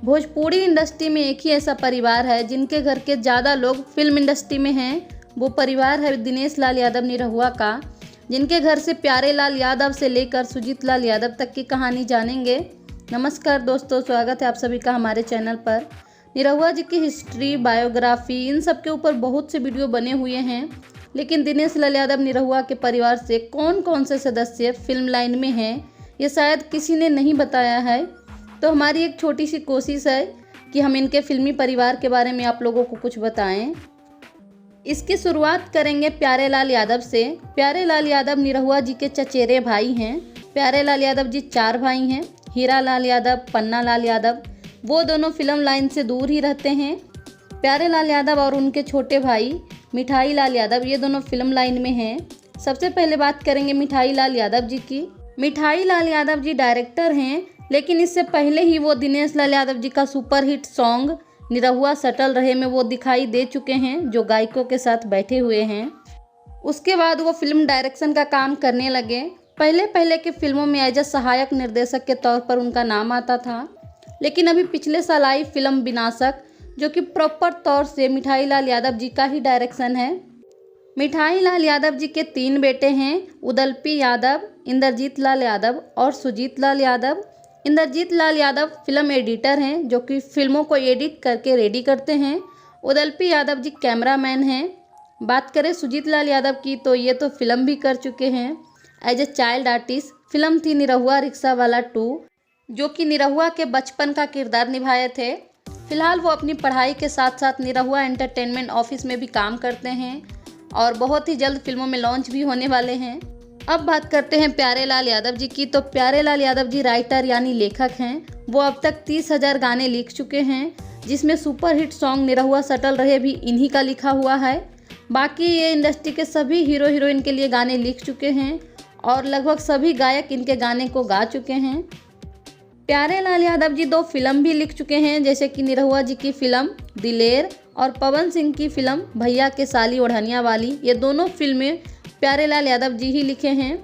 Bhojpuri industry में एक ही ऐसा परिवार है जिनके घर के ज़्यादा लोग फिल्म इंडस्ट्री में हैं। वो परिवार है दिनेश लाल यादव निरहुआ का, जिनके घर से प्यारे लाल यादव से लेकर सुजीत लाल यादव तक की कहानी जानेंगे। नमस्कार दोस्तों, स्वागत है आप सभी का हमारे चैनल पर। निरहुआ जी की हिस्ट्री, बायोग्राफी, इन सब के ऊपर बहुत से वीडियो बने हुए हैं, लेकिन दिनेश लाल यादव निरहुआ के परिवार से कौन कौन से सदस्य फिल्म लाइन में हैं, ये शायद किसी ने नहीं बताया है। तो हमारी एक छोटी सी कोशिश है कि हम इनके फिल्मी परिवार के बारे में आप लोगों को कुछ बताएं। इसकी शुरुआत करेंगे प्यारे लाल यादव से। प्यारे लाल यादव निरहुआ जी के चचेरे भाई हैं। प्यारे लाल यादव जी 4 भाई हैं। हीरा लाल यादव, पन्ना लाल यादव, वो दोनों फिल्म लाइन से दूर ही रहते हैं। प्यारे लाल यादव और उनके छोटे भाई मिठाई लाल यादव, ये दोनों फिल्म लाइन में हैं। सबसे पहले बात करेंगे मिठाई लाल यादव जी की। मिठाई लाल यादव जी डायरेक्टर हैं, लेकिन इससे पहले ही वो दिनेश लाल यादव जी का सुपरहिट सॉन्ग निरहुआ सटल रहे में वो दिखाई दे चुके हैं, जो गायकों के साथ बैठे हुए हैं। उसके बाद वो फिल्म डायरेक्शन का काम करने लगे। पहले के फिल्मों में एज अ सहायक निर्देशक के तौर पर उनका नाम आता था, लेकिन अभी पिछले साल आई फिल्म विनाशक, जो कि प्रॉपर तौर से मिठाई लाल यादव जी का ही डायरेक्शन है। मिठाई लाल यादव जी के 3 बेटे हैं, उदलपी यादव, इंद्रजीत लाल यादव और सुजीत लाल यादव। इंद्रजीत लाल यादव फिल्म एडिटर हैं, जो कि फिल्मों को एडिट करके रेडी करते हैं। उदलपी यादव जी कैमरामैन हैं। बात करें सुजीत लाल यादव की, तो ये तो फिल्म भी कर चुके हैं as a child artist. Film थी निरहुआ रिक्शा वाला 2, जो कि निरहुआ के बचपन का किरदार निभाए थे। फिलहाल वो अपनी पढ़ाई के साथ साथ निरहुआ एंटरटेनमेंट ऑफिस में भी काम करते हैं और बहुत ही जल्द फिल्मों में लॉन्च भी होने वाले हैं। अब बात करते हैं प्यारे लाल यादव जी की। तो प्यारे लाल यादव जी राइटर यानी लेखक हैं। वो अब तक 30,000 गाने लिख चुके हैं, जिसमें सुपरहिट सॉन्ग निरहुआ सटल रहे भी इन्हीं का लिखा हुआ है। बाकी ये इंडस्ट्री के सभी हीरो हीरोइन के लिए गाने लिख चुके हैं और लगभग सभी गायक इनके गाने को गा चुके हैं। प्यारे लाल यादव जी 2 फिल्म भी लिख चुके हैं, जैसे कि निरहुआ जी की फिल्म दिलेर और पवन सिंह की फिल्म भैया के साली ओढ़निया वाली। ये दोनों फिल्में प्यारे लाल यादव जी ही लिखे हैं।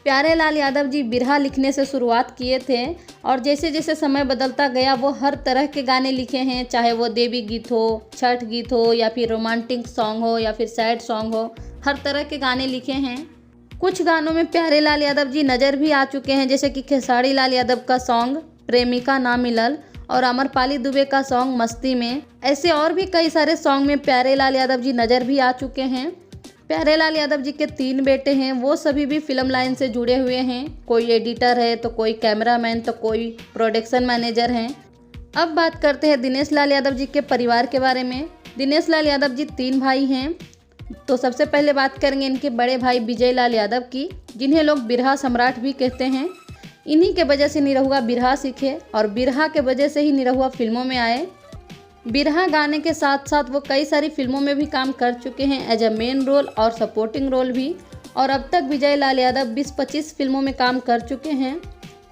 प्यारे लाल यादव जी बिरहा लिखने से शुरुआत किए थे और जैसे जैसे समय बदलता गया वो हर तरह के गाने लिखे हैं, चाहे वो देवी गीत हो, छठ गीत हो, या फिर रोमांटिक सॉन्ग हो, या फिर सैड सॉन्ग हो, हर तरह के गाने लिखे हैं। कुछ गानों में प्यारे लाल यादव जी नज़र भी आ चुके हैं, जैसे कि खेसारी लाल यादव का सॉन्ग प्रेमिका ना मिलल और अमरपाली दुबे का सॉन्ग मस्ती में। ऐसे और भी कई सारे सॉन्ग में प्यारे लाल यादव जी नज़र भी आ चुके हैं। प्यारे लाल यादव जी के 3 बेटे हैं, वो सभी भी फिल्म लाइन से जुड़े हुए हैं। कोई एडिटर है, तो कोई कैमरामैन, तो कोई प्रोडक्शन मैनेजर हैं। अब बात करते हैं दिनेश लाल यादव जी के परिवार के बारे में। दिनेश लाल यादव जी 3 भाई हैं। तो सबसे पहले बात करेंगे इनके बड़े भाई विजय लाल यादव की, जिन्हें लोग बिरहा सम्राट भी कहते हैं। इन्हीं के वजह से निरहुआ बिरहा सीखे और बिरहा के वजह से ही निरहुआ फिल्मों में आए। बिरहा गाने के साथ साथ वो कई सारी फिल्मों में भी काम कर चुके हैं एज अ मेन रोल और सपोर्टिंग रोल भी, और अब तक विजय लाल यादव 20-25 फिल्मों में काम कर चुके हैं।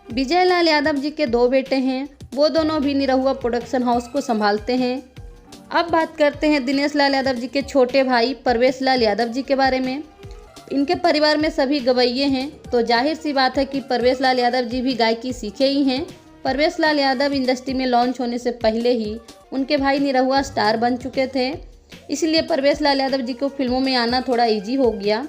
विजय लाल यादव जी के 2 बेटे हैं, वो दोनों भी निरहुआ प्रोडक्शन हाउस को संभालते हैं। अब बात करते हैं दिनेश लाल यादव जी के छोटे भाई परवेश लाल यादव जी के बारे में। इनके परिवार में सभी गवैये हैं, तो जाहिर सी बात है कि परवेश लाल यादव जी भी गायकी सीखे ही हैं। परवेश लाल यादव इंडस्ट्री में लॉन्च होने से पहले ही उनके भाई निरहुआ स्टार बन चुके थे, इसलिए परवेश लाल यादव जी को फिल्मों में आना थोड़ा इजी हो गया।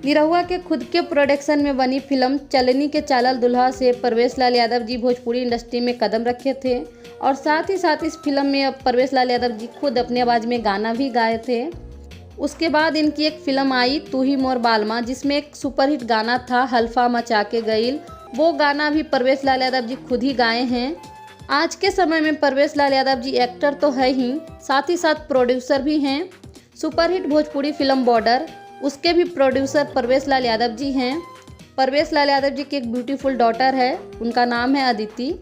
निरहुआ के खुद के प्रोडक्शन में बनी फिल्म चलनी के चालल दुल्हा से परवेश लाल यादव जी भोजपुरी इंडस्ट्री में कदम रखे थे, और साथ ही साथ इस फिल्म में अब परवेश लाल यादव जी खुद अपनी आवाज़ में गाना भी गाए थे। उसके बाद इनकी एक फिल्म आई तू ही मोर बालमा, जिसमें एक सुपरहिट गाना था हल्फा मचा के गईल। वो गाना भी परवेश लाल यादव जी खुद ही गाए हैं। आज के समय में परवेश लाल यादव जी एक्टर तो है ही, साथ ही साथ प्रोड्यूसर भी हैं। सुपरहिट भोजपुरी फिल्म बॉर्डर, उसके भी प्रोड्यूसर परवेश लाल यादव जी हैं। परवेश लाल यादव जी की एक ब्यूटीफुल डॉटर है, उनका नाम है अदिति।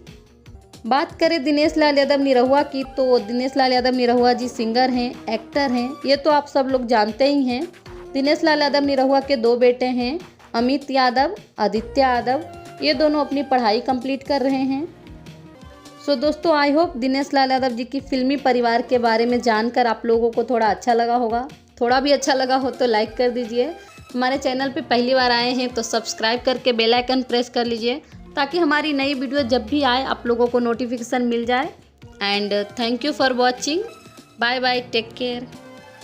बात करें दिनेश लाल यादव निरहुआ की, तो दिनेश लाल यादव निरहुआ जी सिंगर हैं, एक्टर हैं, ये तो आप सब लोग जानते ही हैं। दिनेश लाल यादव निरहुआ के 2 बेटे हैं, अमित यादव, आदित्य यादव। ये दोनों अपनी पढ़ाई कंप्लीट कर रहे हैं। सो दोस्तों, आई होप दिनेश लाल यादव जी की फिल्मी परिवार के बारे में जानकर आप लोगों को थोड़ा अच्छा लगा होगा। थोड़ा भी अच्छा लगा हो तो लाइक कर दीजिए। हमारे चैनल पे पहली बार आए हैं तो सब्सक्राइब करके बेल आइकन प्रेस कर लीजिए, ताकि हमारी नई वीडियो जब भी आए आप लोगों को नोटिफिकेशन मिल जाए। And thank you for watching. Bye bye, take care.